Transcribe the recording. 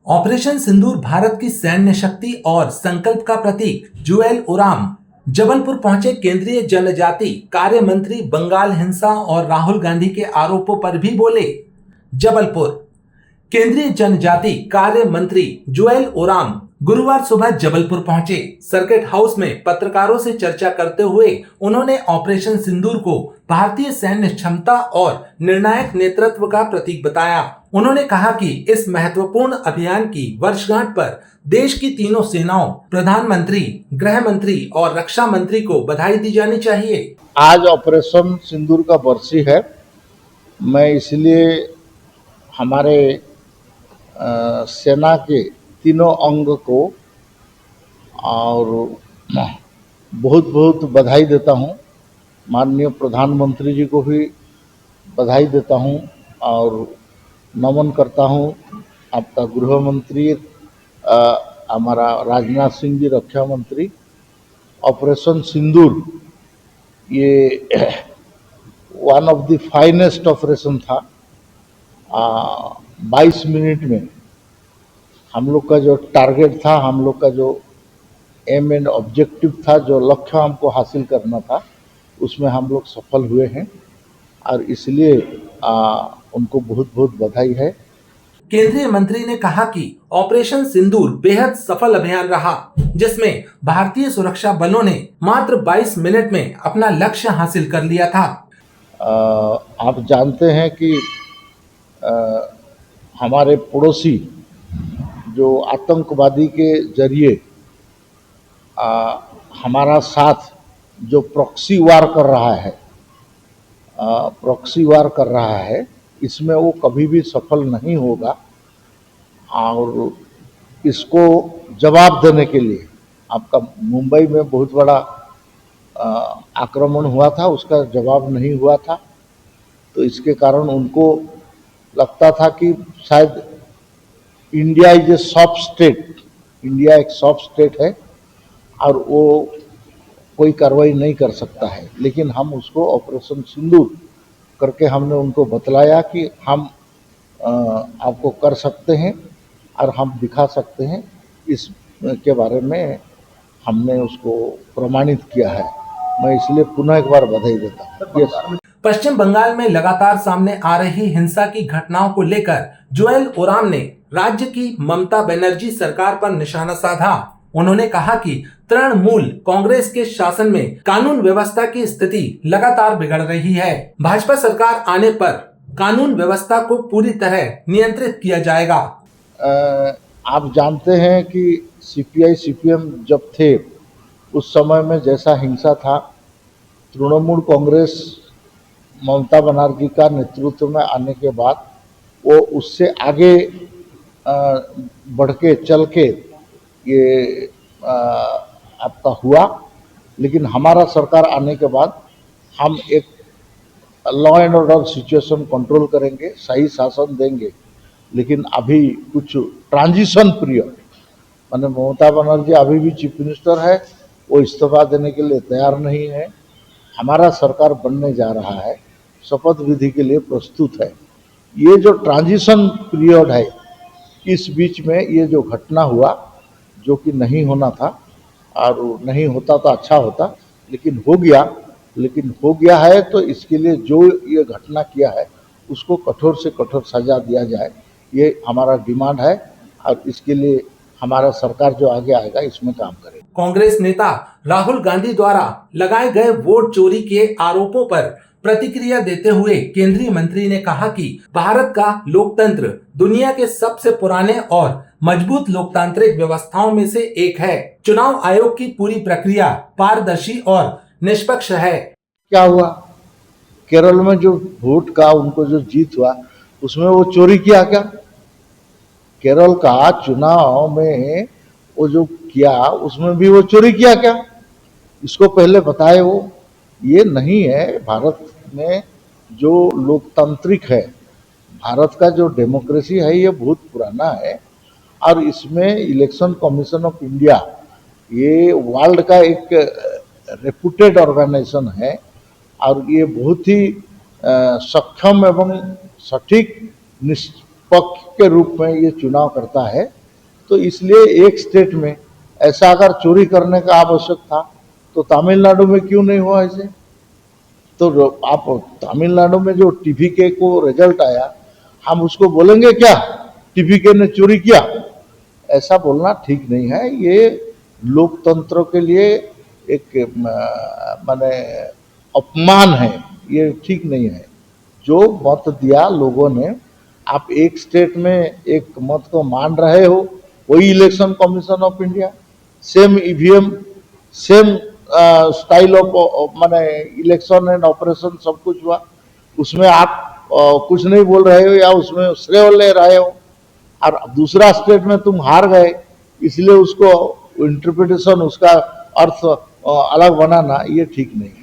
Operation सिंदूर भारत की सैन्य शक्ति और संकल्प का प्रतीक। जुएल ओराम जबलपुर पहुंचे केंद्रीय जनजाति कार्य मंत्री बंगाल हिंसा और राहुल गांधी के आरोपों पर भी बोले। जबलपुर केंद्रीय जनजाति कार्य मंत्री जुएल ओराम गुरुवार सुबह जबलपुर पहुंचे। सर्किट हाउस में पत्रकारों से चर्चा करते हुए उन्होंने ऑपरेशन सिंदूर को भारतीय सैन्य क्षमता और निर्णायक नेतृत्व का प्रतीक बताया। उन्होंने कहा कि इस महत्वपूर्ण अभियान की वर्षगांठ पर देश की तीनों सेनाओं, प्रधानमंत्री, गृह मंत्री और रक्षा मंत्री को बधाई दी जानी चाहिए। आज ऑपरेशन सिंदूर का बरसी है। मैं इसलिए हमारे सेना के तीनों अंग को और बहुत बहुत बधाई देता हूं। माननीय प्रधानमंत्री जी को भी बधाई देता हूं और नमन करता हूं। आपका गृह मंत्री, हमारा राजनाथ सिंह जी रक्षा मंत्री। ऑपरेशन सिंदूर ये one of the finest operation था। 22 मिनट में हम लोग का जो टारगेट था, हम लोग का जो एम एंड ऑब्जेक्टिव था, जो लक्ष्य हमको हासिल करना था, उसमें हम लोग सफल हुए हैं और इसलिए उनको बहुत बहुत बधाई है। केंद्रीय मंत्री ने कहा कि ऑपरेशन सिंदूर बेहद सफल अभियान रहा, जिसमें भारतीय सुरक्षा बलों ने मात्र 22 मिनट में अपना लक्ष्य हासिल कर लिया था। आप जानते हैं कि हमारे पड़ोसी जो आतंकवादी के जरिए हमारा साथ जो प्रॉक्सी वार कर रहा है, इसमें वो कभी भी सफल नहीं होगा और इसको जवाब देने के लिए आपका मुंबई में बहुत बड़ा आक्रमण हुआ था, उसका जवाब नहीं हुआ था। तो इसके कारण उनको लगता था कि शायद India is a soft state, India एक सॉफ्ट स्टेट है और वो कोई कार्रवाई नहीं कर सकता है। लेकिन हम उसको ऑपरेशन सिंदूर करके हमने उनको बतलाया कि हम आपको कर सकते हैं और हम दिखा सकते हैं। इस के बारे में हमने उसको प्रमाणित किया है। मैं इसलिए पुनः एक बार बधाई देता हूँ। पश्चिम बंगाल में लगातार सामने आ रही हिंसा की घटनाओं को लेकर जुएल ओराम ने राज्य की ममता बनर्जी सरकार पर निशाना साधा। उन्होंने कहा कि तृणमूल कांग्रेस के शासन में कानून व्यवस्था की स्थिति लगातार बिगड़ रही है। भाजपा सरकार आने पर कानून व्यवस्था को पूरी तरह नियंत्रित किया जाएगा। आप जानते हैं कि सीपीआई सीपीएम जब थे उस समय में जैसा हिंसा था, तृणमूल कांग्रेस ममता बनर्जी का नेतृत्व में आने के बाद वो उससे आगे बढ़ के चल के ये आपका हुआ। लेकिन हमारा सरकार आने के बाद हम एक law and order situation control करेंगे, सही शासन देंगे। लेकिन अभी कुछ ट्रांजिशन पीरियड, माने ममता बनर्जी अभी भी चीफ मिनिस्टर है, वो इस्तीफा देने के लिए तैयार नहीं है। हमारा सरकार बनने जा रहा है, शपथ विधि के लिए प्रस्तुत है। ये जो ट्रांजिशन पीरियड है, इस बीच में ये जो घटना हुआ जो कि नहीं होना था और नहीं होता तो अच्छा होता, लेकिन हो गया है। तो इसके लिए जो ये घटना किया है उसको कठोर से कठोर सजा दिया जाए, ये हमारा डिमांड है और इसके लिए हमारा सरकार जो आगे आएगा इसमें काम करेगा। कांग्रेस नेता राहुल गांधी द्वारा लगाए गए वोट चोरी के आरोपों पर प्रतिक्रिया देते हुए केंद्रीय मंत्री ने कहा कि भारत का लोकतंत्र दुनिया के सबसे पुराने और मजबूत लोकतांत्रिक व्यवस्थाओं में से एक है। चुनाव आयोग की पूरी प्रक्रिया पारदर्शी और निष्पक्ष है। क्या हुआ केरल में जो वोट का उनको जो जीत हुआ, उसमें वो चोरी किया क्या? केरल का चुनाव में वो जो किया उसमें भी वो चोरी किया क्या? इसको पहले बताए। वो ये नहीं है। भारत में जो लोकतांत्रिक है, भारत का जो डेमोक्रेसी है, ये बहुत पुराना है और इसमें इलेक्शन कमीशन ऑफ इंडिया ये वर्ल्ड का एक रेपुटेड ऑर्गेनाइजेशन है और ये बहुत ही सक्षम एवं सटीक पक्ष के रूप में ये चुनाव करता है। तो इसलिए एक स्टेट में ऐसा अगर चोरी करने का आवश्यक था तो तमिलनाडु में क्यों नहीं हुआ ऐसे? तो आप तमिलनाडु में जो टीवीके को रिजल्ट आया, हम उसको बोलेंगे क्या टीवीके ने चोरी किया? ऐसा बोलना ठीक नहीं है। ये लोकतंत्र के लिए एक माने अपमान है, ये ठीक नहीं है। जो मत दिया लोगों ने, आप एक स्टेट में एक मत को मान रहे हो, वही election commission of India same EVM same style of माने इलेक्शन एंड ऑपरेशन सब कुछ हुआ, उसमें आप कुछ नहीं बोल रहे हो या उसमें श्रेय ले रहे हो, और दूसरा स्टेट में तुम हार गए, इसलिए उसको इंटरप्रिटेशन उसका अर्थ अलग बनाना ये ठीक नहीं है।